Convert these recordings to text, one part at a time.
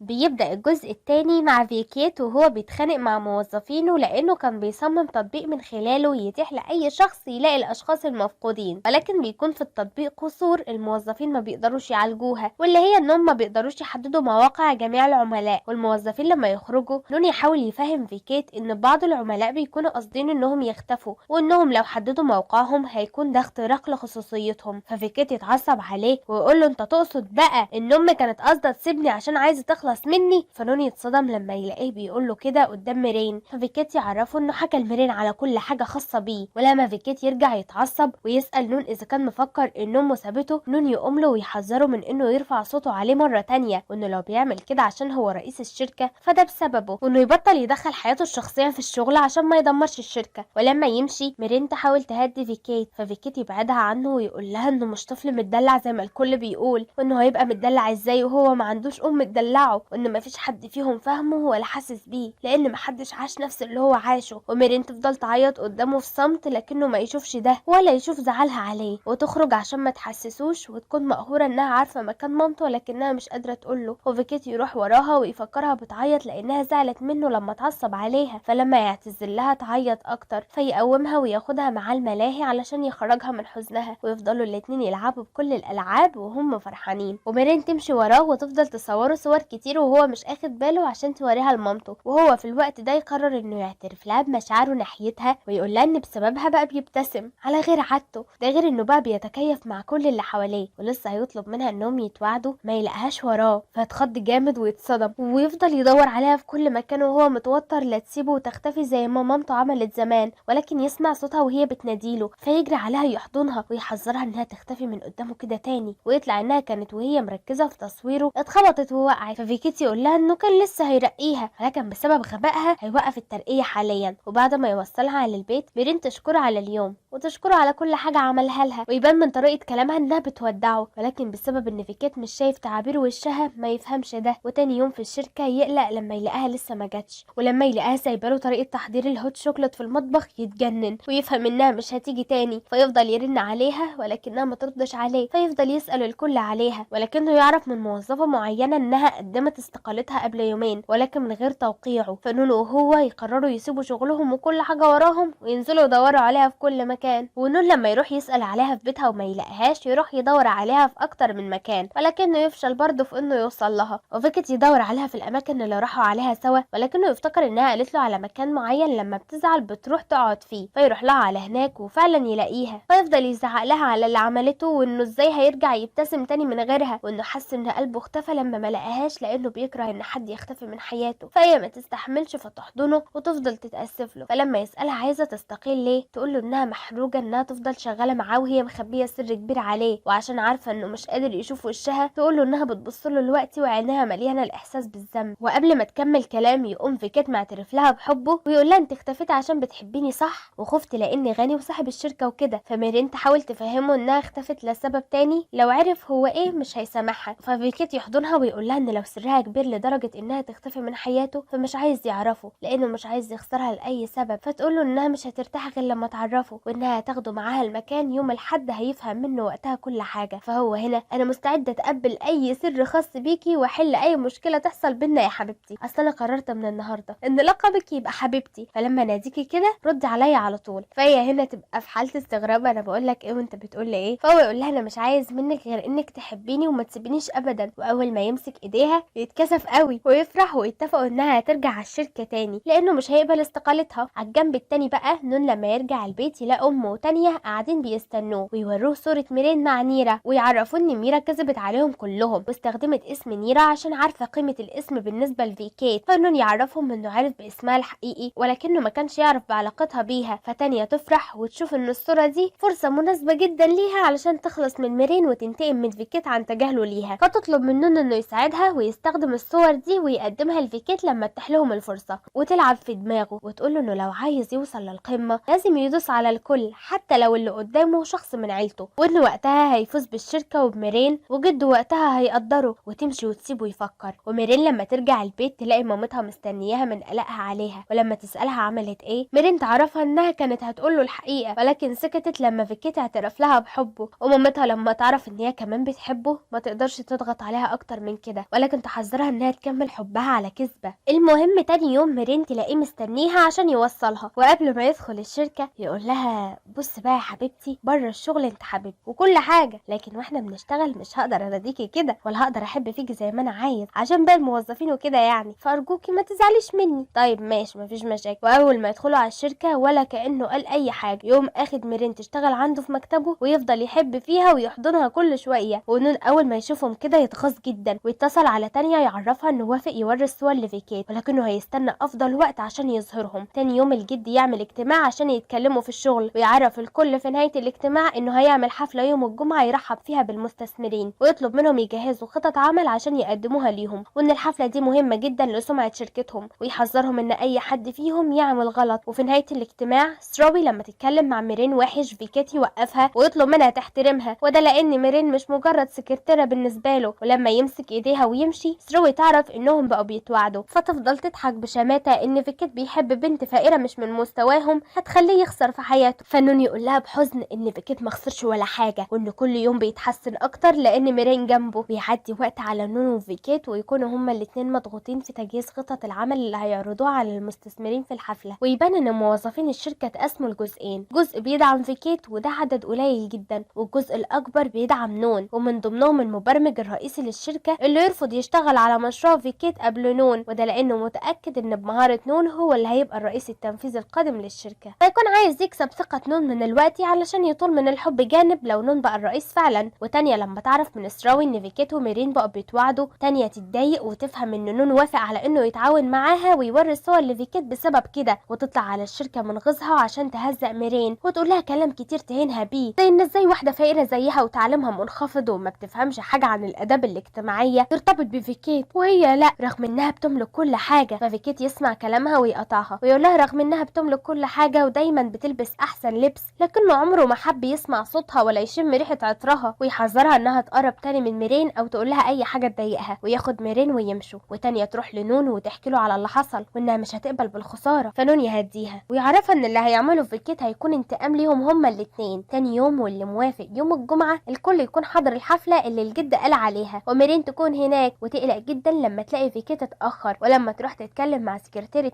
بيبدأ الجزء التاني مع فيكيت وهو بيتخانق مع موظفينه لأنه كان بيصمم تطبيق من خلاله يتيح لأي شخص يلاقي الأشخاص المفقودين، ولكن بيكون في التطبيق قصور الموظفين ما بيقدروش يعالجوها، واللي هي إنهم ما بيقدروش يحددوا مواقع جميع العملاء. والموظفين لما يخرجوا نون يحاول يفهم فيكيت إن بعض العملاء بيكونوا قاصدين إنهم يختفوا، وإنهم لو حددوا موقعهم هيكون ده اختراق لخصوصيتهم. ففيكيت يتعصب عليه ويقول له أنت تقصد بقى إن أمي كانت قاصدة تسيبني عشان عايزة تخلص مني؟ فنون يتصدم لما يلاقيه بيقول له كده قدام ميرين، ففيكيت يعرفه انه حكى لميرين على كل حاجه خاصه بيه. ولما فيكيت يرجع يتعصب ويسال نون اذا كان مفكر ان امه سابته، نون يقوم له ويحذره من انه يرفع صوته عليه مره تانية، وانه لو بيعمل كده عشان هو رئيس الشركه فده بسببه، وانه يبطل يدخل حياته الشخصيه في الشغل عشان ما يدمرش الشركه. ولما يمشي ميرين تحاول تهدي فيكيت، ففيكيت يبعدها عنه ويقول لها انه مش طفل متدلع زي ما الكل بيقول، وانه هيبقى متدلع ازاي وهو ما عندوش ام تدلعه، وان مفيش حد فيهم فاهمه ولا حاسس بيه لان محدش عاش نفس اللي هو عاشه. وميرين تفضل تعيط قدامه في صمت لكنه ما يشوفش ده ولا يشوف زعلها عليه، وتخرج عشان ما تحسسوش وتكون مقهوره انها عارفه مكان مامته لكنها مش قادره تقوله. وفيكيت يروح وراها ويفكرها بتعيط لانها زعلت منه لما اتعصب عليها، فلما يعتذر لها تعيط اكتر، فيقومها وياخدها معاه الملاهي علشان يخرجها من حزنها، ويفضلوا الاتنين يلعبوا بكل الالعاب وهم فرحانين. وميرين تمشي وراه وتفضل تصوره صور كتير وهو مش اخد باله عشان توريها لمامته، وهو في الوقت ده يقرر انه يعترف لها بمشاعره ناحيتها ويقول لها ان بسببها بقى بيبتسم على غير عادته، ده غير انه بقى بيتكيف مع كل اللي حواليه. ولسه هيطلب منها انهم يتواعدوا ما يلاقيهاش وراه، فيتخض جامد ويتصدم ويفضل يدور عليها في كل مكان وهو متوتر لا تسيبه وتختفي زي ما مامته عملت زمان، ولكن يسمع صوتها وهي بتناديله فيجري عليها يحضنها ويحذرها انها تختفي من قدامه كده تاني، ويطلع انها كانت وهي مركزه في تصويره اتخبطت ووقعت. ففيكيت يقول لها انه كان لسه هيرقيها ولكن بسبب غبائها هيوقف الترقيه حاليا. وبعد ما يوصلها على البيت ميرين تشكره على اليوم وتشكره على كل حاجه عملها لها، ويبان من طريقه كلامها انها بتودعه، ولكن بسبب ان فيكيت مش شايف تعابير وشها ما يفهمش ده. وتاني يوم في الشركه يقلق لما يلاقيها لسه ما جاتش، ولما يلاقيها سايباله طريقه تحضير الهوت شوكليت في المطبخ يتجنن ويفهم انها مش هتيجي تاني، فيفضل يرن عليها ولكنها ما تردش عليه، فيفضل يسأل الكل عليها، ولكنه يعرف من موظفة معينة انها قدمت استقالتها قبل يومين ولكن من غير توقيعه. فنونو وهو يقرروا يسيبوا شغلهم وكل حاجة وراهم وينزلوا يدوروا عليها في كل مكان. ونون لما يروح يسأل عليها في بيتها وما يلاقيهاش يروح يدور عليها في اكتر من مكان ولكنه يفشل برضه في انه يوصل لها. وفكرة يدور عليها في الاماكن اللي راحوا عليها سوا ولكنه يفتكر انها قالت له على مكان معين لما بتزعل بتروح تقعد فيه، فيروح لها على هناك وفعلا يلاقيها، فيفضل يزعق لها على اللي عملته وانه ازاي هيرجع يبتسم تاني من غيرها، وانه حس ان قلبه اختفى لما ما لقاهاش لانه بيكره ان حد يختفي من حياته. فهي ما تستحملش فتحضنه وتفضل تتاسف له. فلما يسالها عايزه تستقيل ليه تقول له انها محروجه انها تفضل شغاله معاه وهي مخبيه سر كبير عليه، وعشان عارفه انه مش قادر يشوف وشها تقول له انها بتبص له دلوقتي وعينها مليانه الاحساس بالذنب. وقبل ما تكمل كلام يقوم فيكيت معترف لها بحبه ويقول لها انت اختفيت عشان بتحبيني صح وخفت لاني غني وصاحب الشركه وكده. فميرين تحاول تفهمه انها اختفت لسبب تاني لو عرف هو ايه مش هيسامحها، ففيكيت يحضنها ويقول لها ان لو سرها كبير لدرجه انها تختفي من حياته فمش عايز يعرفه لانه مش عايز يخسرها لاي سبب، فتقول له انها مش هترتاح غير لما تعرفه وانها هتاخده معاها المكان يوم الحد هيفهم منه وقتها كل حاجه. فهو هنا انا مستعده اتقبل اي سر خاص بيكي واحل اي مشكله تحصل بينا يا حبيبتي، اصل انا قررت من النهارده ان لقبك يبقى حبيبتي، فلما ناديكي كده ردي عليا على طول. فهي هنا تبقى في حاله استغراب انا بقول لك ايه وانت بتقول لي ايه، فهو يقول لها انا مش عايز منك غير انك تحبيني وما تسيبينيش ابدا. واول ما يمسك ايديها يتكسف قوي ويفرح ويتفقوا انها هترجع على الشركه تاني لانه مش هيقبل استقالتها. على الجنب التاني بقى نون لما يرجع البيت يلاقي امه وتانية قاعدين بيستنوه ويوروه صوره ميرين مع نيرة ويعرفوا ان ميرا كذبت عليهم كلهم واستخدمت اسم نيرة عشان عارفه قيمه الاسم بالنسبه لفيكيت، فنون يعرفهم انه عارف باسمها الحقيقي ولكنه ما كانش يعرف بعلاقتها بيها. فتانية تفرح وتشوف ان الصورة دي فرصة مناسبة جدا ليها علشان تخلص من ميرين وتنتقم من فيكيت عن تجاهله ليها، فتطلب من نون انه يساعدها ويستخدم الصور دي ويقدمها لفيكيت لما تتيح لهم الفرصة، وتلعب في دماغه وتقول له انه لو عايز يوصل للقمة لازم يدوس على الكل الكل حتى لو اللي قدامه شخص من عيلته، وإن وقتها هيفوز بالشركة وبميرين، وجده وقتها هيقدره وتمشي وتسيبه يفكر. وميرين لما ترجع البيت تلاقي مامتها مستنياها من قلقها عليها، ولما تسألها عملت ايه ميرين تعرفها انها كانت هتقوله الحقيقة، ولكن سكتت لما فيكيت اعترف لها بحبه. ومامتها لما تعرف ان هي كمان بتحبه ما تقدرش تضغط عليها اكتر من كده، ولكن تحذرها انها تكمل حبها على كذبة. المهم تاني يوم ميرين تلاقيه مستنيها عشان يوصلها، وقبل ما يدخل الشركة يقول لها بص بقى يا حبيبتي، بره الشغل انت حبيبتي وكل حاجة، لكن واحنا بنشتغل مش هقدر ارضيكي كده، ولا هقدر احب فيكي زي ما انا عايز عشان باقي الموظفين وكده يعني، فارجوكي ما تزعليش مني. طيب ماشي مفيش مشاكل. واول ما يدخلوا على الشركة ولا كأنه قال اي حاجة، يقوم اخد ميرين تشتغل عنده في مكتبه ويفضل يحب فيها ويحضنها كل شوية. ونون اول ما يشوفهم كده يتغاظ جدا ويتصل على تانية يعرفها انه وافق يوري الصور لفيكيت، ولكنه هيستنى افضل وقت عشان يظهرهم. تاني يوم الجد يعمل اجتماع عشان يتكلموا في الشغل، ويعرف الكل في نهاية الاجتماع انه هيعمل حفلة يوم الجمعة يرحب فيها بالمستثمرين، ويطلب منهم يجهزوا خطط عمل عشان يقدموها ليهم، وان الحفلة دي مهمة جدا لسمعة شركتهم، ويحذرهم ان اي حد فيهم يعمل غلط. وفي نهاية الاجتماع ستروبي لما تتكلم مع ميرين وحش فيكيت يوقفها ويطلب منها تحترمها، وده لان ميرين مش مجرد سكرتيرة بالنسبة له. ولما يمسك ايديها ويمشي ستروبي تعرف انهم بقوا بيتواعدوا، فتفضل تضحك بشماتة ان فيكيت بيحب بنت فقيرة مش من مستواهم هتخليه يخسر في حياته. فنون يقول لها بحزن ان فيكيت ما خسرش ولا حاجة، وان كل يوم بيتحسن اكتر لان ميرين جنبه. بيعدي وقت على نون وفيكيت ويكونوا هما الاتنين مضغوطين في تجهيز خطط العمل اللي هيعرضوها على المستثمرين في الحفلة، ويبان ان موظفين الشركة اتقسموا لجزئين، جزء بيدعم فيكيت وده عدد قليل جدا، والجزء الاكبر بيدعم نون، ومن ضمنهم المبرمج الرئيسي للشركة اللي يرفض يشتغل على مشروع فيكيت قبل نون، وده لانه متأكد ان بمهارة نون هو اللي هيبقى الرئيس التنفيذي القادم للشركة، فيكون عايز يكسب ثقة نون من الوقت علشان يطول من الحب جانب لو نون بقى الرئيس فعلا. وتانية لما تعرف من ستراوي ان فيكيت وميرين بقوا بيتواعدوا، تانية تتضايق وتفهم ان نون وافق على انه يتعاون معاها ويوري الصور لفيكيت بسبب كده، وتطلع على الشركة من غيظها عشان تهزق ميرين وتقول لها كلام كتير تهينها بيه، زي ان ازاي واحدة فقيرة زيها وتعليمها منخفض وما بتفهمش حاجة عن الاداب الاجتماعية ترتبط بفيكيت وهي لا، رغم انها بتملك كل حاجة. ففيكيت يسمع كلامها ويقطعها ويقول لها رغم انها بتملك كل حاجة ودايما بتلبس احسن لبس، لكنه عمره ما حب يسمع صوتها ولا يشم ريحة عطرها، ويحذرها انها تقرب تاني من ميرين او تقول لها اي حاجة تضايقها، وياخد ميرين ويمشوا. وتانية تروح لنون وتحكي له على اللي حصل وانها مش هتقبل بالخسارة، فنون يهديها ويعرفها ان اللي هيعمله فيكيت هيكون انتقام ليهم هما الاتنين. تاني يوم واللي موافق يوم الجمعة الكل يكون حاضر الحفلة اللي الجد قال عليها، وميرين تكون هناك وتقلق جدا لما تلاقي فيكيت اتأخر، ولما تروح تتكلم مع سكرتيرة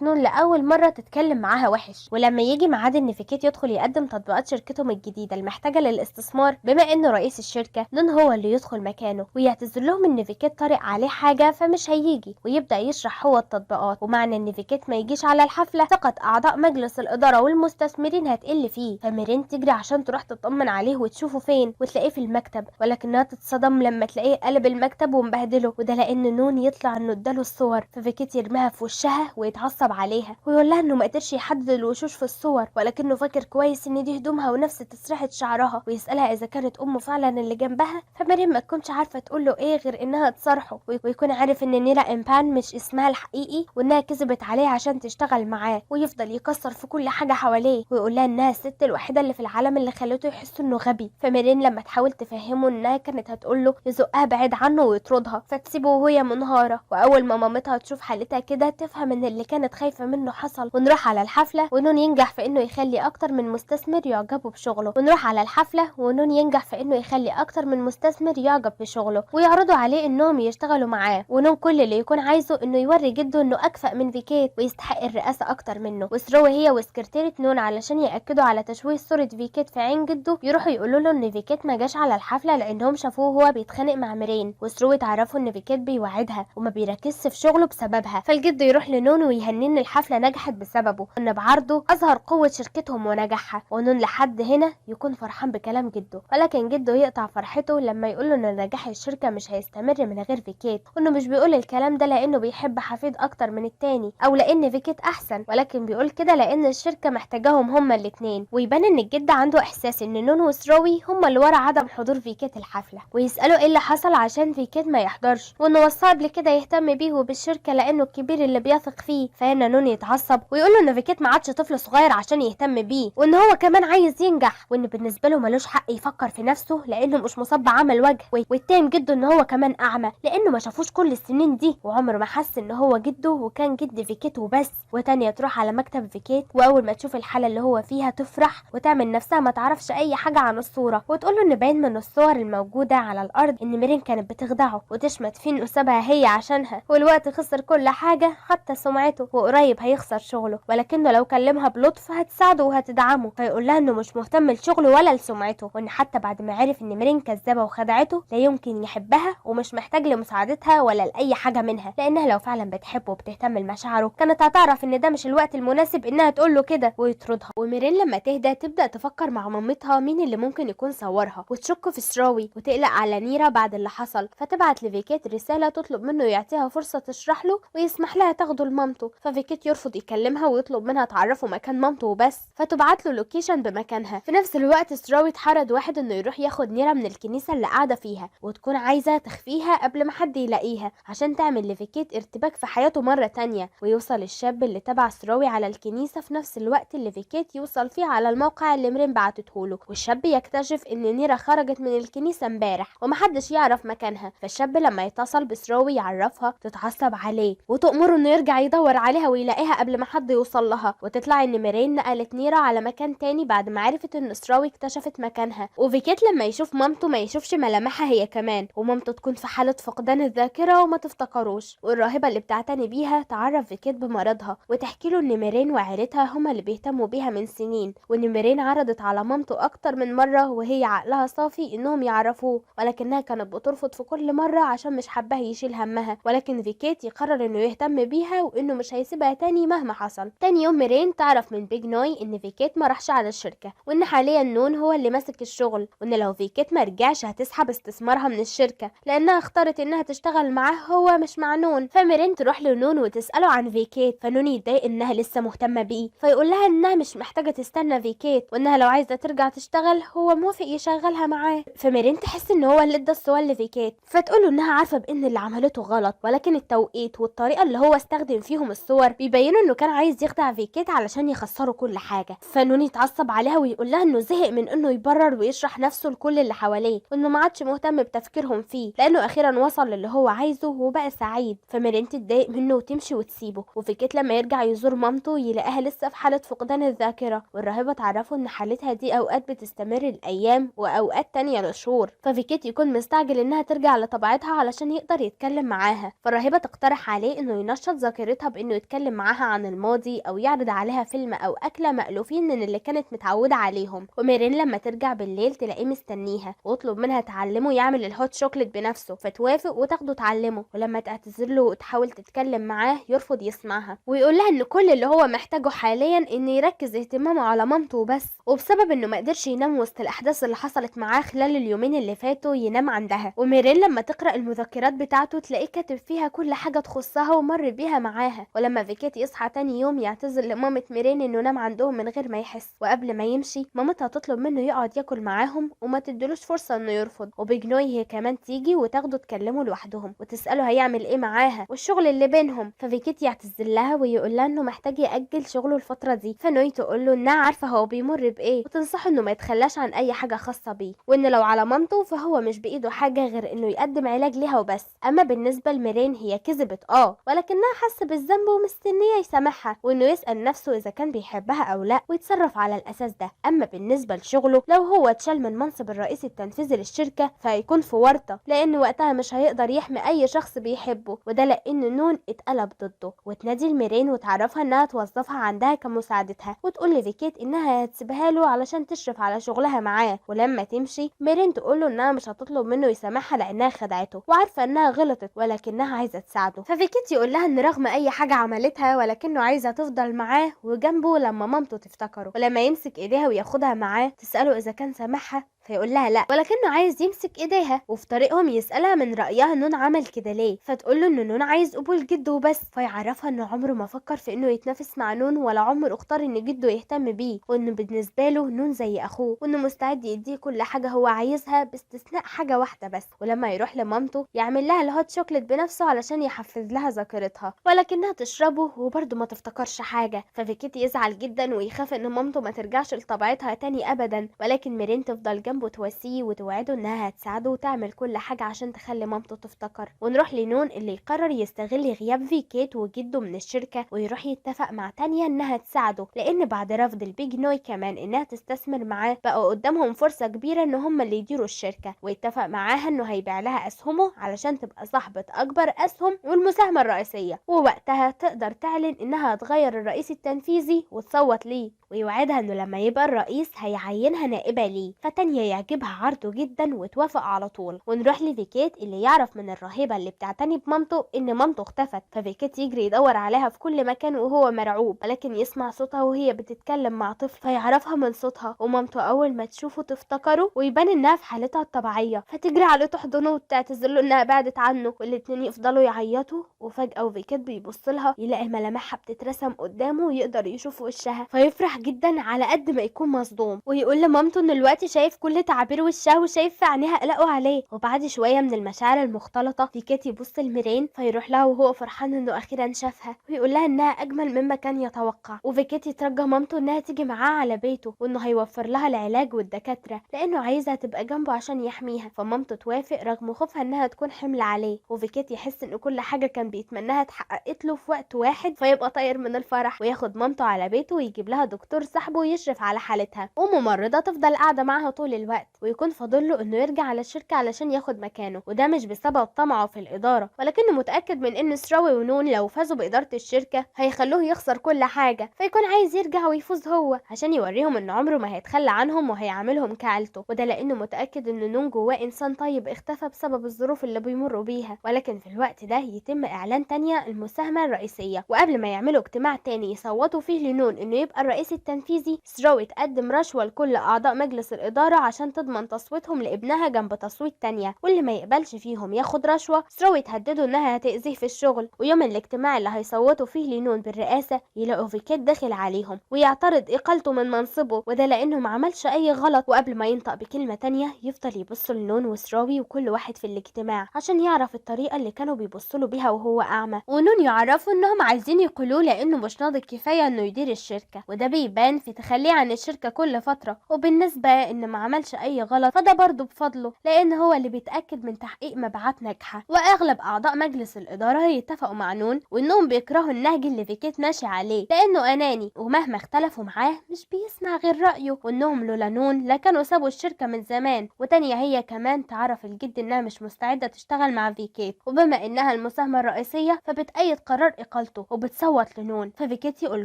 نون لأول مرة تتكلم معاها وحش. ولما يجي ميعاد ان فيكيت يدخل يقدم تطبيقات شركتهم الجديدة المحتاجة للاستثمار بما انه رئيس الشركة، نون هو اللي يدخل مكانه ويعتذر لهم ان فيكيت طارق عليه حاجة فمش هيجي، ويبدأ يشرح هو التطبيقات. ومعنى ان فيكيت ما يجيش على الحفلة ثقة اعضاء مجلس الادارة والمستثمرين هتقل فيه، فميرين تجري عشان تروح تطمن عليه وتشوفه فين وتلاقيه في المكتب، ولكنها تتصدم لما تلاقيه قلب المكتب ومبهدله، وده لان نون يطلع انه اداله الصور، ففيكيت يرميها في وشها ويتعصب عليها ويقول لها انه ما قدرش يحدد الوشوش في الصور، ولكنه فاكر كويس ان دي هدومها ونفس تسريحة شعرها، ويسألها اذا كانت امه فعلا اللي جنبها، فمريم ما تكونش عارفة تقول له ايه غير انها تصارحه، ويكون عارف ان نيرا امبان مش اسمها الحقيقي وانها كذبت عليه عشان تشتغل معاه، ويفضل يكسر في كل حاجة حواليه ويقول لها انها الست الوحيدة اللي في العالم اللي خلته يحس انه غبي. فمريم لما تحاول تفهمه انها كانت هتقول له يزقها بعيد عنه ويطردها، فتسيبه وهي منهارة. واول ما مامتها تشوف حالتها كده تفهم ان اللي كانت خايفة منه حصل، ونروح على الحفلة ونون ينجح في انه يخلي اكتر من مستثمر يعجبوا بشغله، ونروح على الحفلة ونون ينجح في انه يخلي اكتر من مستثمر يعجب بشغله ويعرضوا عليه انهم يشتغلوا معاه، ونون كل اللي يكون عايزه انه يوري جده انه اكفأ من فيكيت ويستحق الرئاسة اكتر منه. وسروي هي وسكرتيرة نون علشان ياكدوا على تشويه صورة فيكيت في عين جده يروحوا يقولوا له ان فيكيت ما جاش على الحفلة لانهم شافوه وهو بيتخانق مع ميرين، وسروي تعرفوا ان فيكيت بيوعدها وما بيركزش في شغله بسببها، فالجد يروح لنون ويهنيه ان الحفلة نجحت بسببه وان بعرضه اظهر قوة شركتهم ونجاحها. ونون لحد هنا يكون فرحان بكلام جده، ولكن جده يقطع فرحته لما يقول له ان نجاح الشركة مش هيستمر من غير فيكيت، وانه مش بيقول الكلام ده لانه بيحب حفيد اكتر من التاني او لان فيكيت احسن، ولكن بيقول كده لان الشركة محتاجاهم هما الاتنين. ويبان ان الجد عنده احساس ان نون وسروي هما اللي ورا عدم حضور فيكيت الحفلة، ويسألوا ايه اللي حصل عشان فيكيت ما يحضرش، وانه وصاه قبل كده يهتم بيه وبالشركة لانه الكبير اللي بيثق فيه. فهنا نون يتعصب ويقول له ان فيكيت ما عادش طفل صغير عشان يهتم بيه، وان هو كمان عايز ينجح، وان بالنسبه له ملوش حق يفكر في نفسه لانه مش مصاب بعمل وجه، ويتهم جده ان هو كمان اعمى لانه ما شافوش كل السنين دي، وعمره ما حس ان هو جده وكان جد فيكيت وبس. وتانية تروح على مكتب فيكيت، واول ما تشوف الحاله اللي هو فيها تفرح وتعمل نفسها ما تعرفش اي حاجه عن الصوره، وتقول له ان باين من الصور الموجوده على الارض ان ميرين كانت بتخدعه وتشمت فيه انه سابها هي عشانها، والوقت خسر كل حاجه حتى سمعته، وقريب هيخسر شغله، ولكنه لو كلمها بلطف هتساعده وهتدعمه. فيقول لها انه مش مهتم لشغله ولا لسمعته، وان حتى بعد ما عرف ان ميرين كذابه وخدعته لا يمكن يحبها، ومش محتاج لمساعدتها ولا لاي حاجه منها، لانها لو فعلا بتحبه وبتهتم لمشاعره كانت هتعرف ان ده مش الوقت المناسب انها تقول له كده ويطردها. وميرين لما تهدى تبدا تفكر مع مامتها مين اللي ممكن يكون صورها، وتشك في سراوي وتقلق على نيرة بعد اللي حصل، فتبعت لفيكيت رساله تطلب منه يعطيها فرصه تشرح له ويسمح لها تاخده لمامته. ففيكيت يرفض يكلمها ويطلب منها تعرفه مكان مامته وبس، فتبعت له لوكيشن بمكانها. في نفس الوقت سراوي اتحرض واحد انه يروح ياخد نيرة من الكنيسه اللي قاعده فيها، وتكون عايزه تخفيها قبل ما حد يلاقيها عشان تعمل لفيكيت ارتباك في حياته مره تانية. ويوصل الشاب اللي تبع سراوي على الكنيسه في نفس الوقت اللي فيكيت يوصل فيه على الموقع اللي ميرين بعتته له، والشاب يكتشف ان نيرة خرجت من الكنيسه امبارح ومحدش يعرف مكانها. فالشاب لما يتصل بسراوي يعرفها تتعصب عليه وتأمره انه يرجع يدور عليها ويلاقيها قبل ما حد يوصل لها، وتطلع ان ميرين نقلت نيرة على مكان تاني بعد ما عرفت ان سراوي اكتشفت مكانها. وفيكيت لما يشوف مامته ما يشوفش ملامحها هي كمان، ومامته تكون في حالة فقدان الذاكرة وما تفتكروش. والراهبة اللي بتعتني بيها تعرف فيكيت بمرضها وتحكي له ان ميرين وعيلتها هما اللي بيهتموا بيها من سنين، وان ميرين عرضت على مامته اكتر من مرة وهي عقلها صافي انهم يعرفوه، ولكنها كانت بترفض في كل مرة عشان مش حباه يشيل همها. ولكن فيكيت يقرر انه يهتم بيها وانه مش هيسيبها تاني مهما حصل. تاني يوم ميرين تعرف من بيج نوي ان فيكيت ما راحش على الشركة، وان حاليا نون هو اللي ماسك الشغل، وان لو فيكيت ما رجعش هتسحب استثمارها من الشركة لانها اختارت انها تشتغل معاه هو مش مع نون. فميرين تروح لنون وتسأله عن فيكيت، فنون يتضايق انها لسه مهتمة بيه، فيقول لها انها مش محتاجة تستنى فيكيت، وانها لو عايزة ترجع تشتغل هو موافق يشغلها معاه. فميرين تحس ان هو اللي ادى السؤال لفيكيت، فتقوله انها عارفة بان اللي عملته غلط، ولكن التوقيت والطريقة اللي هو استخدم فيهم الصور بيبينوا انه كان عايز يخدع فيكيت علشان يخسروا كل حاجة. فنون يتعصب عليها ويقول لها انه زهق من انه يبرر ويشرح نفسه لكل اللي حواليه، وانه ما عادش مهتم بتفكيرهم فيه لانه اخيرا وصل للي هو عايزه وبقى سعيد. فميرين تتضايق منه وتمشي وتسيبه، وفيكيت لما يرجع يزور مامته يلاقيها لسه في حالة فقدان الذاكرة، والراهبة تعرفه ان حالتها دي اوقات بتستمر الايام واوقات تانية لشهور. ففيكيت يكون مستعجل انها ترجع لطبيعتها علشان يقدر يتكلم معاها، فالراهبة تقترح عليه انه ينشط ذاكرتها بانه يتكلم معاها عن الماضي او يعرض عليها فيلم او اكلة مألوفين من اللي كانت متعودة عليهم. وميرين لما ترجع بالليل تلاقيه مستنيها ويطلب منها تعلمه يعمل الهوت شوكليت بنفسه، فتوافق وتاخده تعلمه. ولما تعتذر له وتحاول تتكلم معاه يرفض يسمعها، ويقول لها ان كل اللي هو محتاجه حاليا ان يركز اهتمامه على مامته وبس، وبسبب انه ما قدرش ينام وسط الاحداث اللي حصلت معاه خلال اليومين اللي فاتوا ينام عندها. وميرين لما تقرأ المذكرات بتاعته تلاقيه كاتب فيها كل حاجة تخصها ومر بيها معاها. ولما فيكيت يصحى تاني يوم يعتذر لمامة ميرين انه نام عندهم من غير ما يحس، وقبل ما يمشي مامتها تطلب منه يقعد ياكل معاهم وما تدلوش فرصة انه يرفض. وبيجنوي هي كمان تيجي وتاخده تكلموا لوحدهم وتسأله هيعمل ايه معاها والشغل اللي بينهم. ففيكيت يعتذر لها ويقول لها انه محتاج يأجل شغله الفترة دي، فنوي تقول له انها عارفة هو بيمر بايه وتنصحه انه ما يتخلاش عن اي حاجة خاصة بيه، وان لو على مامته فهو مش بايده حاجة غير انه يقدم علاج ليها وبس. اما بالنسبة لميرين هي كذبت ولكنها حاسة بالذنب ومستنية يسامحها، وانه يسأل نفسه اذا كان بيحبها او لا ويتصرف على الاساس ده. اما بالنسبة لشغله لو هو اتشال من منصب الرئيس التنفيذي للشركة فهيكون في ورطة، لان وقتها مش هيقدر يحمي اي شخص بيحبه، وده لان نون اتقلب ضده. وتنادي الميرين وتعرفها انها توظفها عندها كمساعدتها، وتقول لفيكيت انها هتسيبها له علشان تشرف على شغلها معاه. ولما تمشي ميرين تقول له انها مش هتطلب منه يسامحها لانها خدعته وعارفة انها غلطت ولكنها عايزة تساعده. ففيكيت يقول لها ان رغم اي حاجة عملتها ولكنه عايزة تفضل معاه وجنبه لما مامته تفتكره. ولما يمسك ايديها وياخدها معاه تسأله اذا كان سامحها فيقول لها لا، ولكنه عايز يمسك ايديها. وفي طريقهم يسألها من رأيها نون عمل كده ليه، فتقول له ان نون عايز قبول جده وبس. فيعرفها انه عمره ما فكر في انه يتنافس مع نون، ولا عمره اختار ان جده يهتم بيه، وانه بالنسبه له نون زي اخوه، وانه مستعد يديه كل حاجه هو عايزها باستثناء حاجه واحده بس. ولما يروح لمامته يعمل لها الهوت شوكليت بنفسه علشان يحفز لها ذاكرتها، ولكنها تشربه وبرضه ما تفتكرش حاجه. ففيكيت يزعل جدا ويخاف ان مامته ما ترجعش لطبيعتها تاني ابدا، ولكن ميرين تفضل جنبه تواسيه وتوعده انها هتساعده وتعمل كل حاجه عشان تخلي مامته تفتكر. ونروح لنون اللي يقرر يستغل غياب فيكيت وجده من الشركه، ويروح يتفق مع تانيا انها تساعده، لان بعد رفض البيج نوي كمان انها تستثمر معاه بقوا قدامهم فرصه كبيره ان هم اللي يديروا الشركه. ويتفق معاها انه هيبيع لها اسهمه علشان تبقى صاحبه اكبر اسهم والمساهمه الرئيسيه، ووقتها تقدر تعلن انها هتغير الرئيس التنفيذي وتصوت ليه، ويوعدها انه لما يبقى الرئيس هيعينها نائبه ليه. فتانيا يعجبها عرضه جدا وتوافق على طول. ونروح لفيكيت اللي يعرف من الراهبه اللي بتعتني بمامته ان مامته اختفت. ففيكيت يجري يدور عليها في كل مكان وهو مرعوب، ولكن يسمع صوتها وهي بتتكلم مع طفل فيعرفها من صوتها. ومامته اول ما تشوفه تفتكره ويبان انها في حالتها الطبيعيه، فتجري عليه تحضنه وتعتذر له انها بعدت عنه، والاتنين يفضلوا يعيطوا. وفجاه فيكيت بيبص لها يلاقي ملامحها بتترسم قدامه ويقدر يشوف وشها، فيفرح جدا على قد ما يكون مصدوم. ويقول لمامته انه دلوقتي شايف كل تعابير وشها وشايف في عينيها قلقوا عليه. وبعد شويه من المشاعر المختلطه فيكيت يبص لميرين فيروح لها وهو فرحان انه اخيرا شافها، ويقول لها انها اجمل مما كان يتوقع. وفيكيت يترجى مامته انها تيجي معاه على بيته، وانه هيوفر لها العلاج والدكاتره لانه عايزها تبقى جنبه عشان يحميها. فمامته توافق رغم خوفها انها تكون حمل عليه. وفيكيت يحس ان كل حاجه كان بيتمناها اتحققت له في وقت واحد، فيبقى طاير من الفرح وياخد مامته على بيته ويجيب لها دكتور صاحبه يشرف على حالتها، وممرضه تفضل قاعده معاها طول الوقت. ويكون فاضل له انه يرجع على الشركه علشان ياخد مكانه، وده مش بسبب طمعه في الاداره، ولكنه متاكد من ان سراوي ونون لو فازوا باداره الشركه هيخلوه يخسر كل حاجه، فيكون عايز يرجع ويفوز هو عشان يوريهم ان عمره ما هيتخلى عنهم وهيعاملهم كعيلته. وده لانه متاكد ان نون جواه انسان طيب اختفى بسبب الظروف اللي بيمروا بيها. ولكن في الوقت ده يتم اعلان تانية المساهمه الرئيسيه، وقبل ما يعملوا اجتماع تاني يصوتوا فيه لنون انه يبقى الرئيس التنفيذي، سراوي تقدم رشوه لكل اعضاء مجلس الاداره عشان تضمن تصويتهم لابنها جنب تصويت تانية، واللي ما يقبلش فيهم ياخد رشوه. سراوي تهدده انها هتأذيه في الشغل. ويوم الاجتماع اللي هيصوتوا فيه لنون بالرئاسه يلاقوا فيكيت داخل عليهم ويعترض اقالته من منصبه، وده لانه ما عملش اي غلط. وقبل ما ينطق بكلمه تانية يفضل يبص لنون وسراوي وكل واحد في الاجتماع عشان يعرف الطريقه اللي كانوا بيبصوا له بيها وهو اعمى. ونون يعرفوا انهم عايزين يقولوه لانه مش ناضج كفايه انه يدير الشركه، وده بيبان في تخليه عن الشركه كل فتره. وبالنسبه ان ما عملش اي غلط فده برضه بفضله، لان هو اللي بيتاكد من تحقيق مبيعات ناجحه. واغلب اعضاء مجلس الاداره يتفقوا مع نون وانهم بيكرهوا النهج اللي فيكيت ماشي عليه لانه اناني، ومهما اختلفوا معاه مش بيسمع غير رايه، وانهم لولا نون لكانوا سابوا الشركه من زمان. وتانية هي كمان تعرف الجد انها مش مستعده تشتغل مع فيكيت، وبما انها المساهمه الرئيسيه فبتأيد قرار اقالته وبتصوت لنون. ففيكيت يقول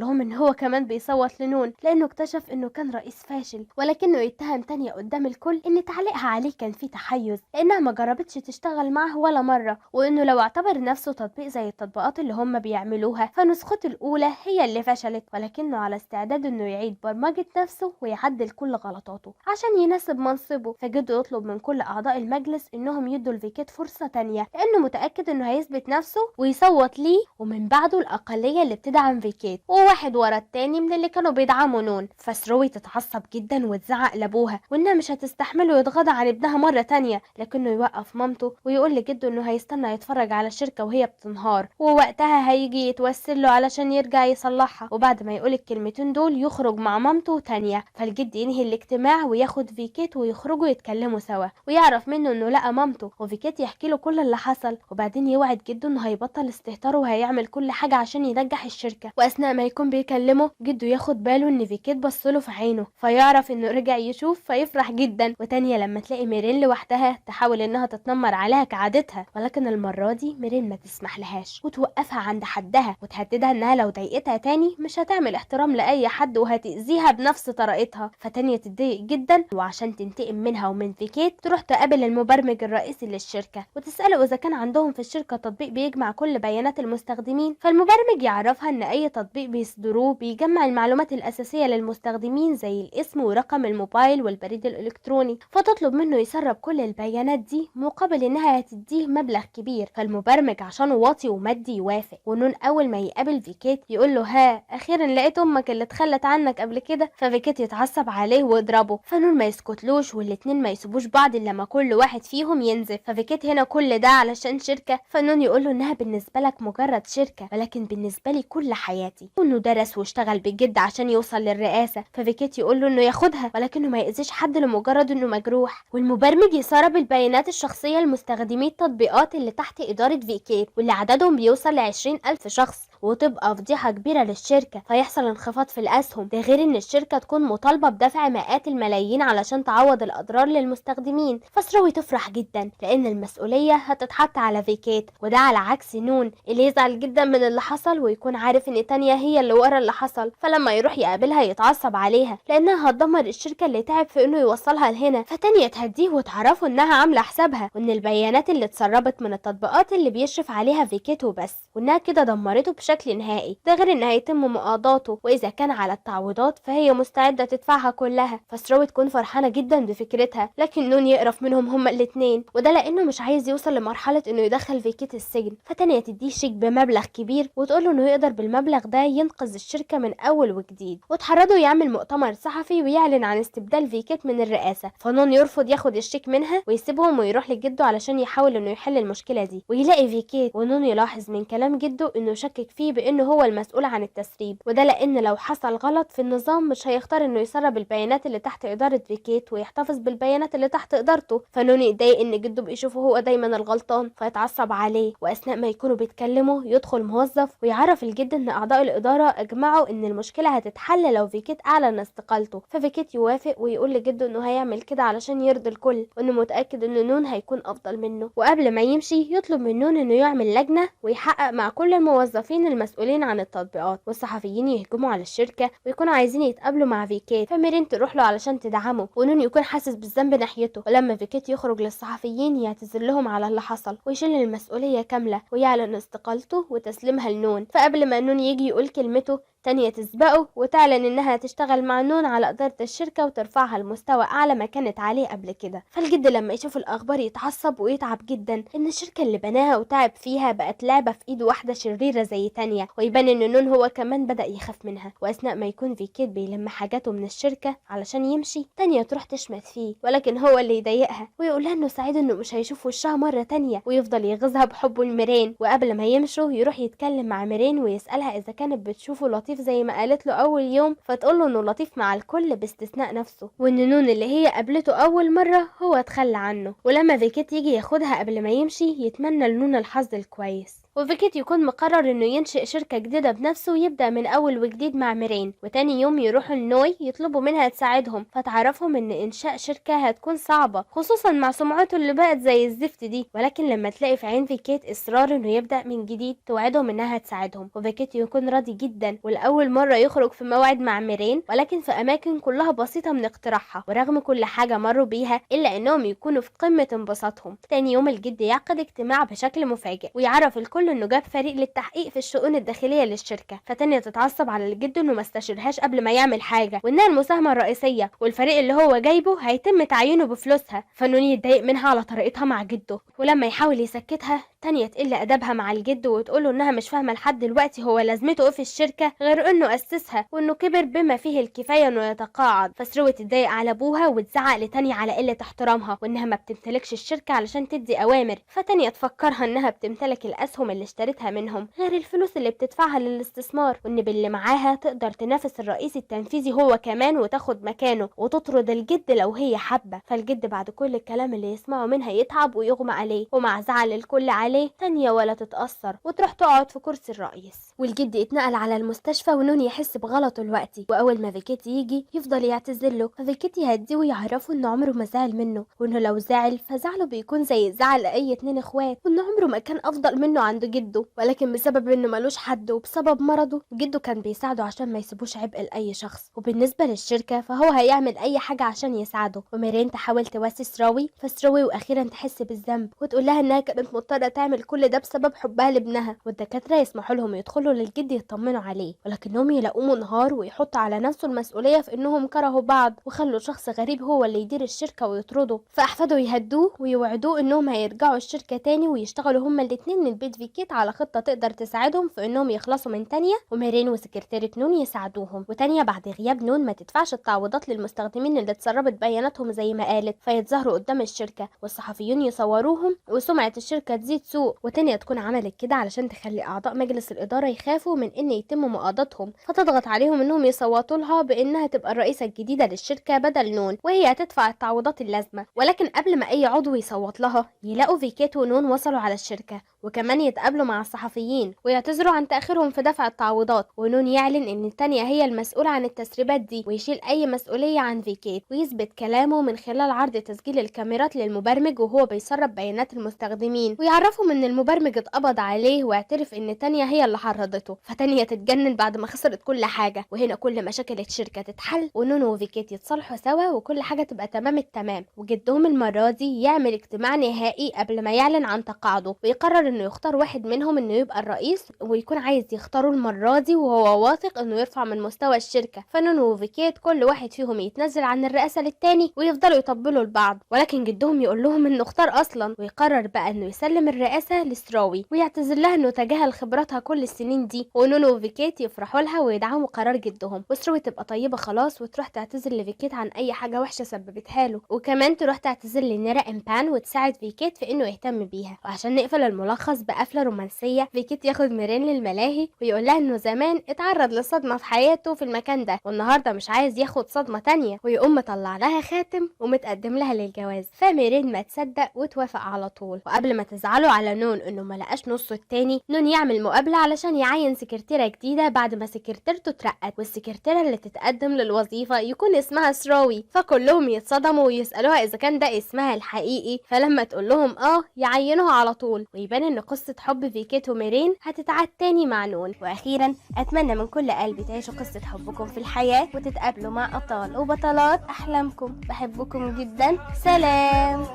لهم ان هو كمان بيصوت لنون لانه اكتشف انه كان رئيس فاشل، ولكنه يتهم تانية قدام الكل ان تعليقها عليه كان فيه تحيز لانها ما جربتش تشتغل معه ولا مره، وانه لو اعتبر نفسه تطبيق زي التطبيقات اللي هم بيعملوها فنسخته الاولى هي اللي فشلت، ولكنه على استعداد انه يعيد برمجه نفسه ويعدل كل غلطاته عشان يناسب منصبه. فجده يطلب من كل اعضاء المجلس انهم يدوا لفيكيت فرصه تانية لانه متاكد انه هيثبت نفسه ويصوت ليه، ومن بعده الاقليه اللي بتدعم فيكيت وواحد ورا التاني من اللي كانوا بيدعموا نون. فسروي تتعصب جدا وتزعق لابوها وانها مش هتستحمله يتغاضى عن ابنها مره تانية، لكنه يوقف مامته ويقول لجده انه هيستنى يتفرج على الشركه وهي بتنهار، ووقتها هيجي يتوسل له علشان يرجع يصلحها. وبعد ما يقول الكلمتين دول يخرج مع مامته تانية. فالجد ينهي الاجتماع وياخد فيكيت ويخرجوا يتكلموا سوا، ويعرف منه انه لقى مامته، وفيكيت يحكي له كل اللي حصل. وبعدين يوعد جده انه هيبطل استهتاره وهيعمل كل حاجه عشان ينجح الشركه. واثناء ما يكون بيكلمه جده ياخد باله ان فيكيت بصله في عينه فيعرف انه رجع يشوف فيفرح جدا. وتانية لما تلاقي ميرين لوحدها تحاول انها تتنمر عليها كعادتها، ولكن المره دي ميرين ما تسمح لهاش وتوقفها عند حدها وتهددها انها لو ضايقتها تاني مش هتعمل احترام لاي حد وهتأذيها بنفس طريقتها. فتانية تتضايق جدا وعشان تنتقم منها ومن فيكيت تروح تقابل المبرمج الرئيسي للشركه وتساله اذا كان عندهم في الشركه تطبيق بيجمع كل بيانات المستخدمين. فالمبرمج يعرفها ان اي تطبيق بيصدروه بيجمع المعلومات الاساسيه للمستخدمين زي الاسم ورقم الموبايل والبريد الالكتروني الإلكتروني، فتطلب منه يسرب كل البيانات دي مقابل إنها هتديه مبلغ كبير. فالمبرمج عشان واطي ومادي يوافق. ونون أول ما يقابل فيكيت يقول له ها أخيرا لقيت أمك اللي اتخلت عنك قبل كده. ففيكيت يتعصب عليه ويضربه، فنون ما يسكتلوش والاتنين ما يسيبوش بعض إلا لما كل واحد فيهم ينزف. ففيكيت هنا كل ده علشان شركة. فنون يقول له إنها بالنسبة لك مجرد شركة، ولكن بالنسبة لي كل حياتي. وإنه درس واشتغل بجد عشان يوصل للرئاسة. ففيكيت يقول له إنه ياخدها ولكنه ما يأذيش حد لمجرد إنه مجروح. والمبرمج يسرب البيانات الشخصية لمستخدمي التطبيقات اللي تحت إدارة فيكيت، واللي عددهم بيوصل ل20,000 شخص، وتبقى فضيحة كبيرة للشركة. فيحصل انخفاض في الأسهم، ده غير إن الشركة تكون مطالبة بدفع مئات الملايين علشان تعوض الأضرار للمستخدمين. فسروي تفرح جدا لأن المسؤولية هتتحط على فيكيت، وده على عكس نون اللي يزعل جدا من اللي حصل ويكون عارف إن تانية هي اللي ورا اللي حصل. فلما يروح يقابلها يتعصب عليها لأنها هتدمر الشركة اللي تعب في إنه يوصلها لهنا. فتانية تهديه وتعرفه إنها عاملة حسابها، وإن البيانات اللي اتسربت من التطبيقات اللي بيشرف عليها فيكيت وبس، وإنها كده دمرته بشكل نهائي. ده غير إنها هيتم مقاضاته، وإذا كان على التعويضات فهي مستعدة تدفعها كلها. فسروي تكون فرحانة جدا بفكرتها، لكن نون يقرف منهم هما الاتنين، وده لأنه مش عايز يوصل لمرحلة إنه يدخل فيكيت السجن. فتانية تديه شيك بمبلغ كبير وتقوله إنه يقدر بالمبلغ ده ينقذ الشركة من أول وجديد، وتحرضه يعمل مؤتمر صحفي ويعلن عن استبدال فيكيت من الرئاسة. فنون يرفض ياخد الشيك منها ويسيبهم ويروح لجده علشان يحاول إنه يحل المشكلة دي ويلاقي فيكيت. ونون يلاحظ من كلام جده إنه شكك فيه بإنه هو المسؤول عن التسريب، وده لأن لو حصل غلط في النظام مش هيختار إنه يسرب البيانات اللي تحت إدارة فيكيت ويحتفظ بالبيانات اللي تحت إدارته. فنون يتضايق إن جده بيشوفه هو دايما الغلطان فيتعصب عليه. وأثناء ما يكونوا بيتكلموا يدخل موظف ويعرف الجد إن أعضاء الإدارة أجمعوا إن المشكلة هتتحل لو فيكيت أعلن استقالته. ففيكيت يوافق ويقول لجده إنه هيعمل كده علشان يرضي الكل، وإنه متأكد إن نون هيكون أفضل منه. وقبل ما يمشي يطلب من نون إنه يعمل لجنة ويحقق مع كل الموظفين المسؤولين عن التطبيقات. والصحفيين يهجموا على الشركة ويكونوا عايزين يتقابلوا مع فيكيت، فميرين تروح له علشان تدعمه، ونون يكون حاسس بالذنب ناحيته. ولما فيكيت يخرج للصحفيين يعتذر لهم على اللي حصل ويشيل المسؤولية كاملة ويعلن استقالته وتسليمها لنون. فقبل ما نون يجي يقول كلمته تانية تسبقه وتعلن انها تشتغل مع نون على إدارة الشركة وترفعها لمستوى اعلى ما كانت عليه قبل كده. فالجد لما يشوف الاخبار يتعصب ويتعب جدا ان الشركة اللي بناها وتعب فيها بقت لعبة في ايد واحدة شريرة زي تانية، ويبان ان نون هو كمان بدأ يخاف منها. واثناء ما يكون فيكيت بيلم حاجاته من الشركة علشان يمشي، تانية تروح تشمت فيه ولكن هو اللي يضايقها ويقولها انه سعيد انه مش هيشوف وشها مرة تانية، ويفضل يغيظها بحبه لميرين. وقبل ما يمشوا يروح يتكلم مع ميرين ويسألها اذا كانت بتشوفه لطيف زي ما قالت له اول يوم، فتقول له انه لطيف مع الكل باستثناء نفسه، وان نون اللي هي قابلته اول مرة هو اتخلى عنه. ولما فيكيت يجي ياخدها قبل ما يمشي يتمنى لنون الحظ الكويس، وفيكيت يكون مقرر انه ينشئ شركة جديدة بنفسه ويبدأ من اول وجديد مع ميرين. وتاني يوم يروحوا لنوي يطلبوا منها تساعدهم، فتعرفهم ان انشاء شركة هتكون صعبة خصوصا مع سمعته اللي بقت زي الزفت دي. ولكن لما تلاقي في عين فيكيت اصرار انه يبدأ من جديد توعدهم انها تساعدهم، وفيكيت يكون راضي جدا. والاول مرة يخرج في موعد مع ميرين ولكن في اماكن كلها بسيطة من اقتراحها، ورغم كل حاجة مروا بيها الا انهم يكونوا في قمة انبساطهم. تاني يوم الجد يعقد اجتماع بشكل مفاجئ ويعرف الكل انه جاب فريق للتحقيق في الشؤون الداخليه للشركه. فتانية تتعصب على الجد انه ما استشيرهاش قبل ما يعمل حاجه، وانها المساهمه الرئيسيه والفريق اللي هو جايبه هيتم تعيينه بفلوسها. فنوني يتضايق منها على طريقتها مع جده، ولما يحاول يسكتها تانية تقل ادبها مع الجد وتقوله انها مش فاهمه لحد دلوقتي هو لازمته ايه في الشركه غير انه اسسها وانه كبر بما فيه الكفايه انه يتقاعد. فسروي تتضايق على ابوها وتزعق لتانية على قله احترامها وانها ما بتمتلكش الشركه علشان تدي اوامر. فتانية تفكرها انها بتمتلك الاسهم اللي اشترتها منهم غير الفلوس اللي بتدفعها للاستثمار، وان باللي معاها تقدر تنافس الرئيس التنفيذي هو كمان وتاخد مكانه وتطرد الجد لو هي حابه. فالجد بعد كل الكلام اللي يسمعه منها يتعب ويغمى عليه، ومع زعل الكل عليه تانية ولا تتأثر وتروح تقعد في كرسي الرئيس. والجد يتنقل على المستشفى ونون يحس بغلطه الوقتي، واول ما فيكيت يجي يفضل يعتذر له، ففيكيت يهديه ويعرفه انه عمره ما زعل منه، وانه لو زعل فزعله بيكون زي زعل اي اتنين اخوات، وانه عمره ما كان افضل منه عند جده، ولكن بسبب انه ملوش حد وبسبب مرضه جده كان بيساعده عشان ما يسيبوش عبء لأي شخص. وبالنسبة للشركة فهو هيعمل أي حاجة عشان يساعده. وميرين تحاول تواسي سراوي، فسراوي وأخيرا تحس بالذنب وتقول لها إنها كانت مضطرة تعمل كل ده بسبب حبها لابنها، والدكاترة يسمحوا لهم يدخلوا للجد يطمنوا عليه، ولكنهم يلاقوه منهار ويحطوا على نفسه المسؤولية في إنهم كرهوا بعض وخلوا شخص غريب هو اللي يدير الشركة ويطرده. فأحفاده يهدوه ويوعدوه إنهم هيرجعوا الشركة تاني ويشتغلوا هما الاتنين من بيت فيكيت على خطة تقدر تساعدهم في إنهم يخلصوا من تانية، وميرين وسكرتيرة نون يساعدوهم. وتانية بعد غياب نون ما تدفعش التعويضات للمستخدمين اللي اتسربت بياناتهم زي ما قالت، فيتظاهروا قدام الشركة والصحفيون يصوروهم وسمعة الشركة تزيد سوء. وتانية تكون عملت كده علشان تخلي أعضاء مجلس الإدارة يخافوا من إن يتم مقاضاتهم، فتضغط عليهم إنهم يصوتوا لها بإنها تبقى الرئيسة الجديدة للشركة بدل نون وهي هتدفع التعويضات اللازمة. ولكن قبل ما أي عضو يصوت لها يلاقوا فيكيت ونون وصلوا على الشركة وكمان يتقابلوا مع الصحفيين ويعتذروا عن تأخيرهم في دفع التعويضات، ونون يعلن إن تانية هي المسؤولة عن التسريبات دي ويشيل أي مسؤولية عن فيكيت، ويثبت كلامه من خلال عرض تسجيل الكاميرات للمبرمج وهو بيسرب بيانات المستخدمين ويعرفهم إن المبرمج اتقبض عليه واعترف إن تانية هي اللي حرضته. فتانية تتجنن بعد ما خسرت كل حاجة، وهنا كل مشاكل الشركة تتحل ونون وفيكيت يتصالحوا سوا وكل حاجة تبقى تمام التمام. وجدهم المرة دي يعمل اجتماع نهائي قبل ما يعلن عن تقاعده، ويقرر إنه يختار واحد منهم إنه يبقى الرئيس، ويكون عايز يختاره المرة دي وهو واثق إنه يرفع من مستوى الشركة. فنون وفيكيت كل واحد فيهم يتنازل عن الرئاسة للتاني ويفضلوا يطبلوا لبعض، ولكن جدهم يقول لهم إنه اختار أصلا، ويقرر بقى إنه يسلم الرئاسة لسراوي ويعتذر لها إنه تجاهل خبراتها كل السنين دي. ونون وفيكيت يفرحوا لها ويدعموا قرار جدهم، وسراوي تبقى طيبة خلاص وتروح تعتذر لفيكيت عن أي حاجة وحشة سببتها له، وكمان تروح تعتذر لنيرا إمبان وتساعد فيكيت في إنه يهتم بيها. وعشان نقفل الملخص بقفلة رومانسية، فيكيت ياخد ميرين للملاهي ويقول لها إنه زمان اتعرض لصدمة في حياته في المكان ده والنهارده مش عايز ياخد صدمة تانية، ويقوم مطلع لها خاتم ومتقدم لها للجواز. فميرين ما تصدق وتوافق على طول. وقبل ما تزعلوا على نون إنه ما لقاش نصه التاني، نون يعمل مقابلة علشان يعين سكرتيرة جديدة بعد ما سكرتيرته اترقت، والسكرتيرة اللي تتقدم للوظيفة يكون اسمها سراوي. فكلهم يتصدموا ويسألوها إذا كان ده اسمها الحقيقي، فلما تقول لهم يعينوها على طول، ويبان إن قصة حب فيكيت وميرين هتتعاد تاني مع نون. وأخيرا أتمنى من كل قلبي تعيشوا قصة حبكم في الحياة وتتقابلوا مع أبطال وبطلات أحلامكم. بحبكم جدا، سلام.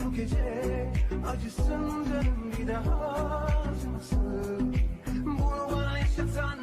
Bu gece acısın canım bir daha acımasın. Bunu bana yaşatan